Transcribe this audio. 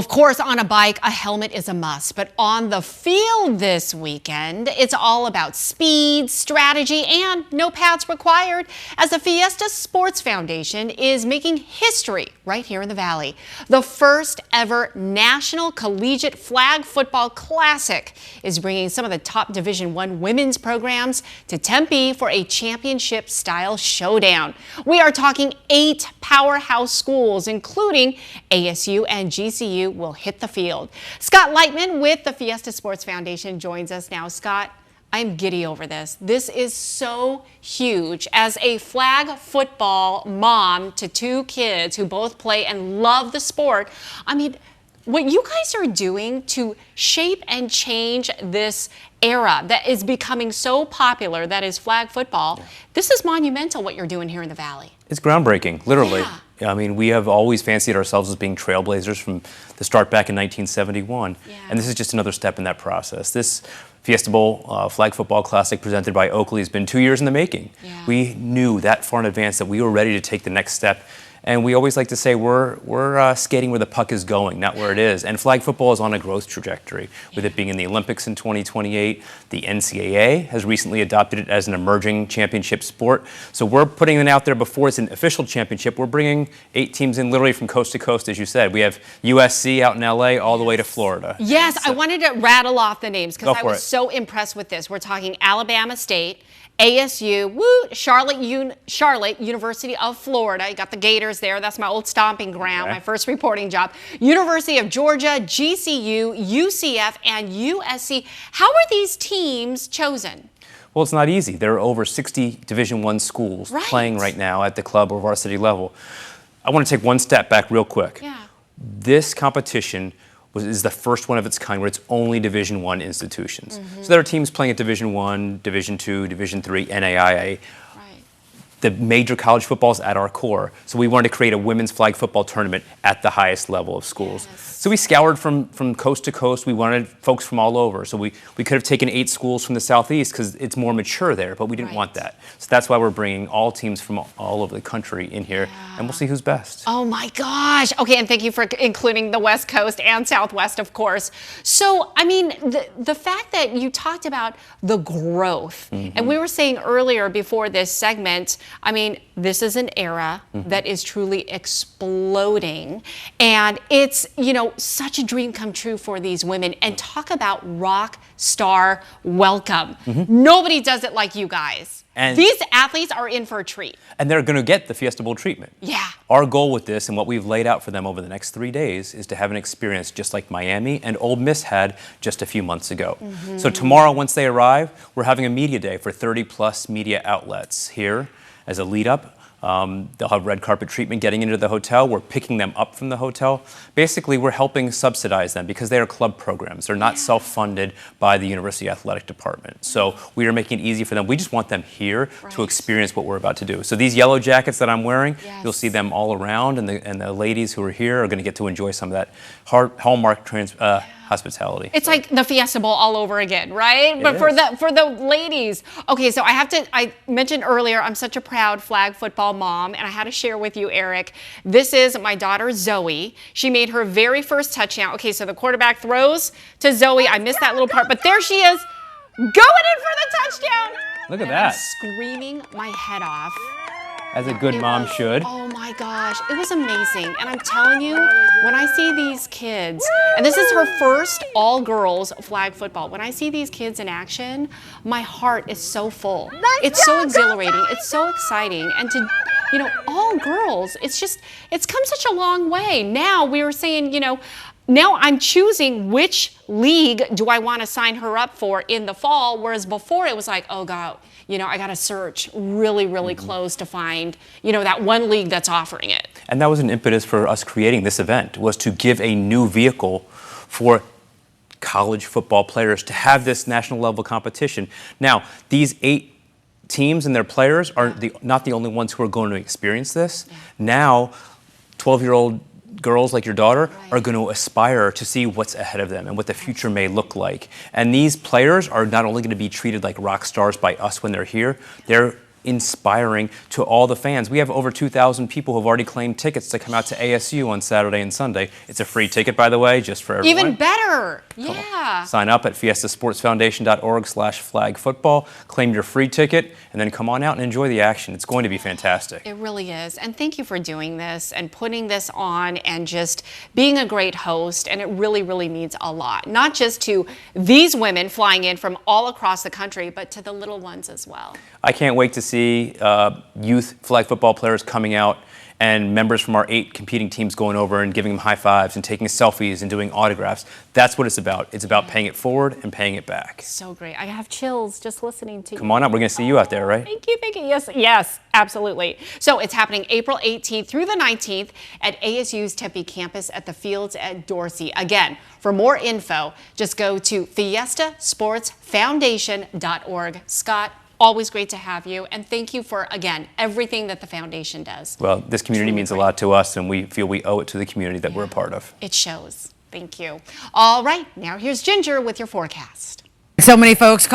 Of course, on a bike, a helmet is a must, but on the field this weekend, it's all about speed, strategy, and no pads required, as the Fiesta Sports Foundation is making history right here in the Valley. The first ever National Collegiate Flag Football Classic is bringing some of the top Division I women's programs to Tempe for a championship-style showdown. We are talking 8 powerhouse schools, including ASU and GCU, will hit the field. Scott Lightman with the Fiesta Sports Foundation joins us now. Scott, I'm giddy over this. This is so huge. As a flag football mom to 2 kids who both play and love the sport, I mean, what you guys are doing to shape and change this era that is becoming so popular, that is flag football, this is monumental what you're doing here in the Valley. It's groundbreaking, literally. Yeah. I mean, we have always fancied ourselves as being trailblazers from the start back in 1971, and this is just another step in that process. This Fiesta Bowl Flag Football Classic presented by Oakley has been 2 years in the making. We knew that far in advance that we were ready to take the next step. And we always like to say we're skating where the puck is going, not where it is. And flag football is on a growth trajectory, with it being in the Olympics in 2028. The NCAA has recently adopted it as an emerging championship sport. So we're putting it out there before it's an official championship. We're bringing 8 teams in literally from coast to coast, as you said. We have USC out in LA all the way to Florida. Yes, so I wanted to rattle off the names because I was so impressed with this. We're talking Alabama State, ASU, Charlotte, University of Florida. You got the Gators there. That's my old stomping ground, my first reporting job. University of Georgia, GCU, UCF, and USC. How are these teams chosen? Well, it's not easy. There are over 60 Division I schools playing right now at the club or varsity level. I want to take one step back real quick. This competition is the first one of its kind where it's only Division I institutions. So there are teams playing at Division I, Division II, Division III, NAIA. The major college football is at our core. So we wanted to create a women's flag football tournament at the highest level of schools. So we scoured from coast to coast. We wanted folks from all over. So we could have taken 8 schools from the Southeast because it's more mature there, but we didn't want that. So that's why we're bringing all teams from all over the country in here, and we'll see who's best. Oh my gosh. Okay, and thank you for including the West Coast and Southwest, of course. So, I mean, the fact that you talked about the growth, and we were saying earlier before this segment, I mean, this is an era that is truly exploding, and it's, you know, such a dream come true for these women. And talk about rock star welcome. Nobody does it like you guys. And these athletes are in for a treat. And they're going to get the Fiesta Bowl treatment. Our goal with this and what we've laid out for them over the next 3 days is to have an experience just like Miami and Ole Miss had just a few months ago. So tomorrow, once they arrive, we're having a media day for 30+ media outlets here as a lead up. They'll have red carpet treatment getting into the hotel. We're picking them up from the hotel. Basically, we're helping subsidize them because they are club programs. They're not self-funded by the University Athletic Department. So we are making it easy for them. We just want them here to experience what we're about to do. So these yellow jackets that I'm wearing, you'll see them all around, and the ladies who are here are going to get to enjoy some of that hallmark hospitality. It's like the Fiesta Bowl all over again, right? But for the ladies. Okay, so I mentioned earlier, I'm such a proud flag football mom, and I had to share with you, Eric. This is my daughter, Zoe. She made her very first touchdown. Okay, so the quarterback throws to Zoe. I missed that little part, but there she is, going in for the touchdown. Look at that. I'm screaming my head off. As a good mom should. Oh my gosh, it was amazing. And I'm telling you, when I see these kids, and this is her first all-girls flag football, when I see these kids in action, my heart is so full. It's so exhilarating, it's so exciting. And to, you know, all girls, it's come such a long way. Now we were saying, you know, now I'm choosing which league do I want to sign her up for in the fall, whereas before it was like, oh God, you know, I got to search really close to find, you know, that one league that's offering it. And that was an impetus for us creating this event, was to give a new vehicle for college football players to have this national level competition. Now, these 8 teams and their players are not the only ones who are going to experience this. Now, 12-year-old girls like your daughter are going to aspire to see what's ahead of them and what the future may look like. And these players are not only going to be treated like rock stars by us when they're here, they're inspiring to all the fans. We have over 2,000 people who have already claimed tickets to come out to ASU on Saturday and Sunday. It's a free ticket, by the way, just for everyone. Even better. Yeah. Sign up at fiestasportsfoundation.org/flagfootball, claim your free ticket, and then come on out and enjoy the action. It's going to be fantastic. It really is. And thank you for doing this and putting this on and just being a great host. And it really, really means a lot. Not just to these women flying in from all across the country, but to the little ones as well. I can't wait to see youth flag football players coming out and members from our 8 competing teams going over and giving them high fives and taking selfies and doing autographs. That's what it's about. It's about paying it forward and paying it back. So great. I have chills just listening to you. Come on up. We're going to see you out there, right? Thank you. Thank you. Yes, yes, absolutely. So it's happening April 18th through the 19th at ASU's Tempe campus at the Fields at Dorsey. Again, for more info, just go to fiestasportsfoundation.org. Scott, always great to have you, and thank you for, again, everything that the foundation does. Well, this community means a lot to us, and we feel we owe it to the community that we're a part of. It shows. Thank you. All right, now here's Ginger with your forecast. So many folks